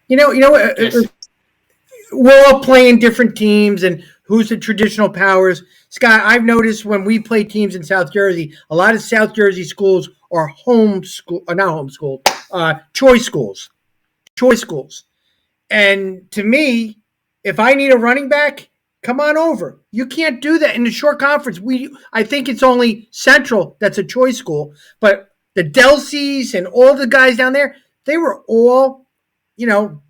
Yes. We're all playing different teams and who's the traditional powers. Scott, I've noticed when we play teams in South Jersey, a lot of South Jersey schools are not homeschooled, choice schools. Choice schools. And to me, if I need a running back, come on over. You can't do that in the short conference. I think it's only Central that's a choice school, but the Delcies and all the guys down there, they were all,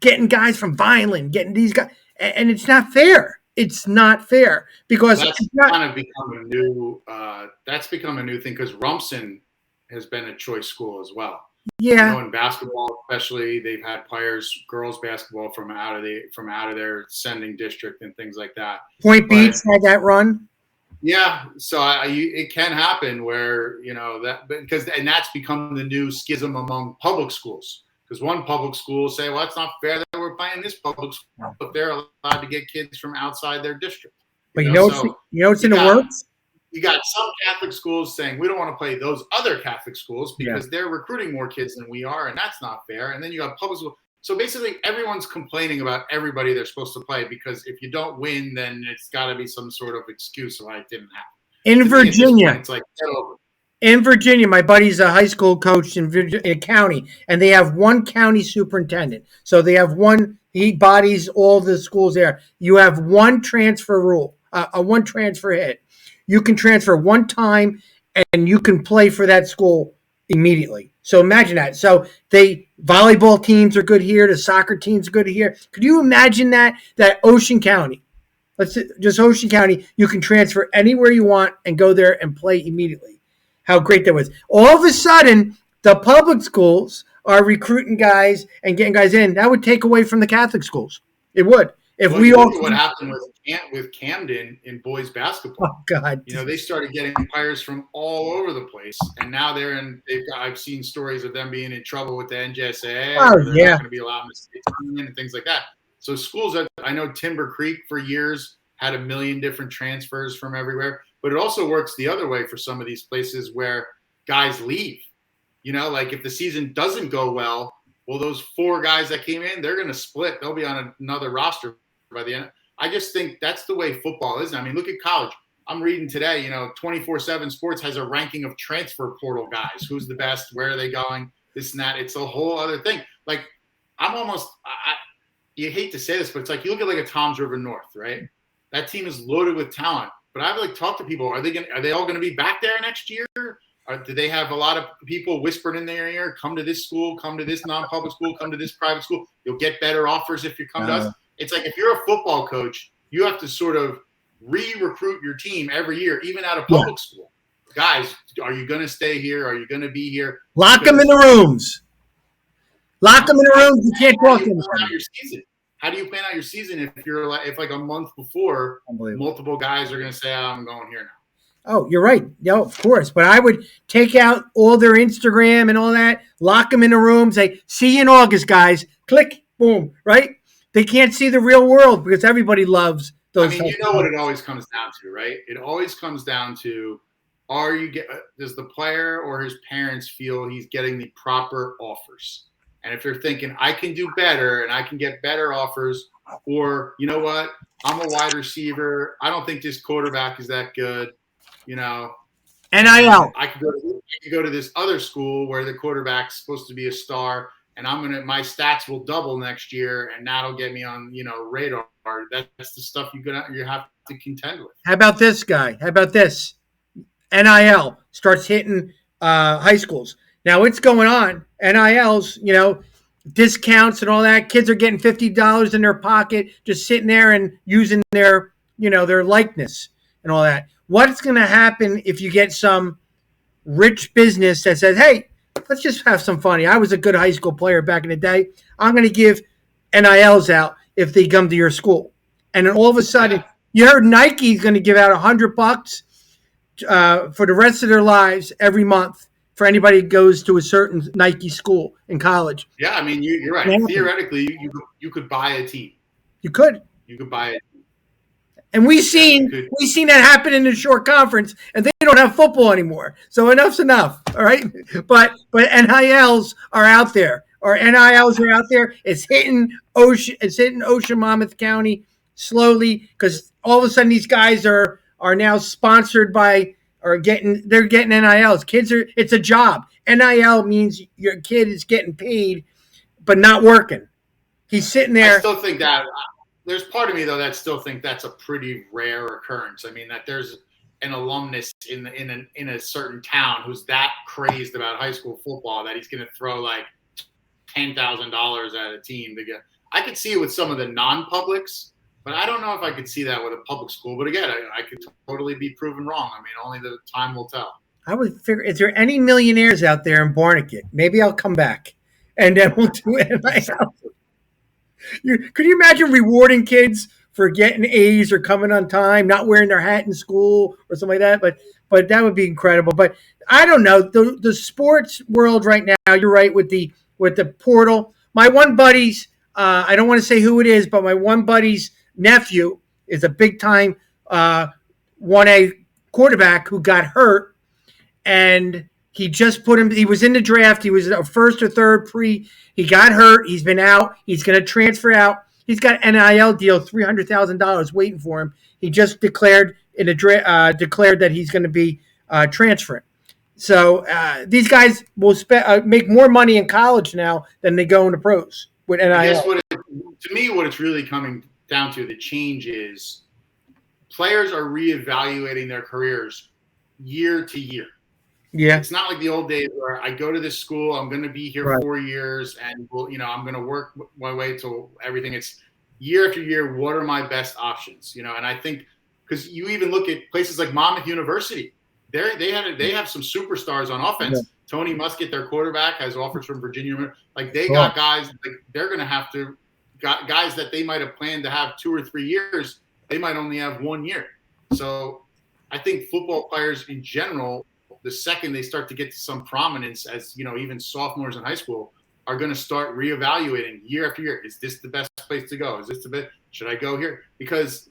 getting guys from Vineland, getting these guys, and it's not fair. It's not fair because kind of become a new. That's become a new thing because Rumson has been a choice school as well. Yeah. In basketball, especially, they've had players, girls basketball from out of their sending district and things like that. Point Beach had that run. Yeah, so it can happen where and that's become the new schism among public schools. Because one public school will say, well, it's not fair that we're playing this public school, but they're allowed to get kids from outside their district. But what's in the works? You got some Catholic schools saying we don't want to play those other Catholic schools because they're recruiting more kids than we are, and that's not fair. And then you got public schools. So basically, everyone's complaining about everybody they're supposed to play because if you don't win, then it's got to be some sort of excuse why it didn't happen. In Virginia, it's like get over. In Virginia, my buddy's a high school coach in Virginia county, and they have one county superintendent. So they have he bodies all the schools there. You have one transfer rule, one transfer hit. You can transfer one time, and you can play for that school immediately. So imagine that. So volleyball teams are good here. The soccer teams are good here. Could you imagine that Ocean County, just Ocean County, you can transfer anywhere you want and go there and play immediately. How great that was. All of a sudden, the public schools are recruiting guys and getting guys in. That would take away from the Catholic schools. It would. What happened with Camden in boys basketball. Oh, God. They started getting players from all over the place, and now I've seen stories of them being in trouble with the NJSAA. They're not going to be allowed to stay and things like that. So schools I know Timber Creek for years had 1 million different transfers from everywhere. But it also works the other way for some of these places where guys leave. Like if the season doesn't go well, those 4 guys that came in, they're going to split. They'll be on another roster by the end. I just think that's the way football is. I mean, look at college. I'm reading today, 24/7 Sports has a ranking of transfer portal guys. Who's the best? Where are they going? This and that. It's a whole other thing. Like you hate to say this, but it's like you look at like a Toms River North, right? That team is loaded with talent. But I've talked to people. Are they all going to be back there next year? Do they have a lot of people whispered in their ear? Come to this school. Come to this non-public school. Come to this private school. You'll get better offers if you come to us. It's like if you're a football coach, you have to sort of re-recruit your team every year, even out of public school. Guys, are you going to stay here? Are you going to be here? Lock them in the rooms. Lock them in the rooms. You can't talk to them. How do you plan out your season if like a month before multiple guys are going to say, I'm going here now? Oh, you're right. Yeah, of course. But I would take out all their Instagram and all that, lock them in a room, say, see you in August, guys. Click, boom, right? They can't see the real world because everybody loves those. I mean, what it always comes down to, right? It always comes down to, does the player or his parents feel he's getting the proper offers? And if they're thinking, I can do better and I can get better offers, or, you know what, I'm a wide receiver. I don't think this quarterback is that good. NIL. I could go to this other school where the quarterback's supposed to be a star, and my stats will double next year, and that'll get me on, radar. That's the stuff you have to contend with. How about this guy? How about this? NIL starts hitting high schools. Now it's going on. NILs, discounts and all that. Kids are getting $50 in their pocket, just sitting there and using their likeness and all that. What's going to happen if you get some rich business that says, hey, let's just have some fun. I was a good high school player back in the day. I'm going to give NILs out if they come to your school. And then all of a sudden, you heard Nike's going to give out $100 for the rest of their lives every month for anybody who goes to a certain Nike school in college. Yeah, I mean, you're right. Yeah. Theoretically, you could buy a team. You could buy it. And we've seen that happen in the short conference, and they don't have football anymore. So enough's enough, all right? But NILs are out there. or NILs are out there. It's hitting Ocean Monmouth County slowly because all of a sudden these guys are now sponsored by or they're getting NILs. It's a job. NIL means your kid is getting paid but not working. He's sitting there. I still think that there's part of me though that still think that's a pretty rare occurrence. I mean that there's an alumnus in a certain town who's that crazed about high school football that he's going to throw like $10,000 at a team to get. I could see it with some of the non-publics, but I don't know if I could see that with a public school. But again, I could totally be proven wrong. I mean, only the time will tell. I would figure, is there any millionaires out there in Barnegat? Maybe I'll come back and then we'll do it. Could you imagine rewarding kids for getting A's or coming on time, not wearing their hat in school or something like that? But that would be incredible. But I don't know. The sports world right now, you're right with the portal. My one buddy's, I don't want to say who it is, but my one buddy's nephew is a big time 1A quarterback who got hurt, and he just put him. He was in the draft. He was a first or third pre. He got hurt. He's been out. He's going to transfer out. He's got an NIL deal, $300,000 waiting for him. He just declared that he's going to be transferring. So these guys will make more money in college now than they go into pros with NIL. I guess to me, what it's really coming down to, the change is players are reevaluating their careers year to year. Yeah, it's not like the old days where I go to this school, I'm going to be here 4 years, and I'm going to work my way to everything. It's year after year. What are my best options? And I think because you even look at places like Monmouth University, they have some superstars on offense. Yeah. Tony Muskett, their quarterback, has offers from Virginia. Like they got guys. Like they're going to have to guys that they might have planned to have 2 or 3 years. They might only have 1 year. So I think football players in general, the second they start to get to some prominence as, even sophomores in high school, are going to start reevaluating year after year. Is this the best place to go? Is this the best? Should I go here? Because,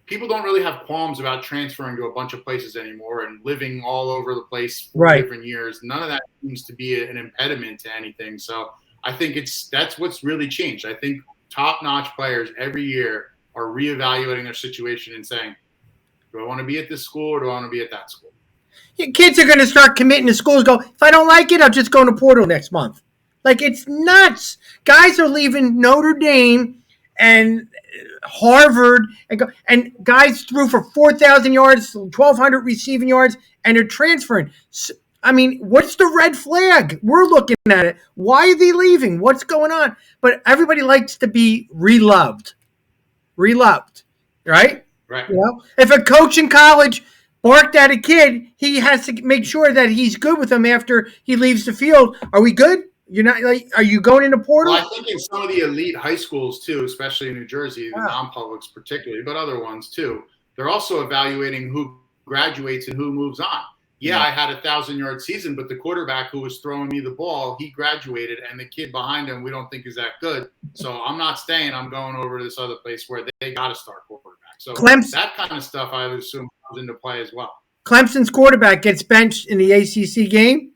people don't really have qualms about transferring to a bunch of places anymore and living all over the place for different years. None of that seems to be an impediment to anything. So I think that's what's really changed. I think top-notch players every year are reevaluating their situation and saying, do I want to be at this school or do I want to be at that school? Kids are going to start committing to schools. Go, if I don't like it, I'll just go into portal next month. Like, it's nuts. Guys are leaving Notre Dame and Harvard and guys threw for 4,000 yards, 1,200 receiving yards, and they're transferring. I mean, what's the red flag? We're looking at it. Why are they leaving? What's going on? But everybody likes to be reloved, right? Right. If a coach in college barked at a kid, he has to make sure that he's good with him after he leaves the field. Are we good? You're not are you going into portal? Well, I think in some of the elite high schools too, especially in New Jersey, the non-publics particularly, but other ones too, they're also evaluating who graduates and who moves on. Yeah, I had a 1,000-yard season, but the quarterback who was throwing me the ball, he graduated, and the kid behind him, we don't think is that good. So I'm not staying. I'm going over to this other place where they got to start quarterback. So that kind of stuff, I would assume, comes into play as well. Clemson's quarterback gets benched in the ACC game.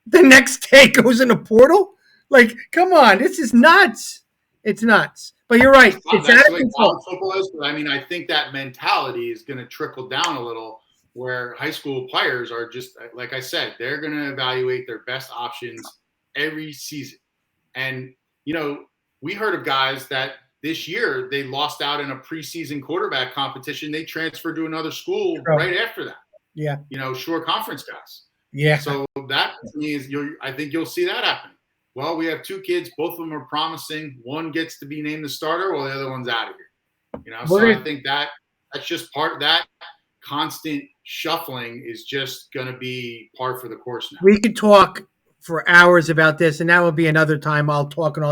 The next day goes in a portal. Like, come on, this is nuts. It's nuts. But you're right. It's out of control. Football is, but I think that mentality is going to trickle down a little, where high school players are just, like I said, they're going to evaluate their best options every season. And, we heard of guys that this year they lost out in a preseason quarterback competition. They transferred to another school right after that. Yeah. Shore conference guys. Yeah. So that to me is, I think you'll see that happen. Well, we have 2 kids. Both of them are promising. One gets to be named the starter while the other one's out of here. So I think that's just part of that constant shuffling is just going to be par for the course now. We could talk for hours about this, and that will be another time. I'll talk and all.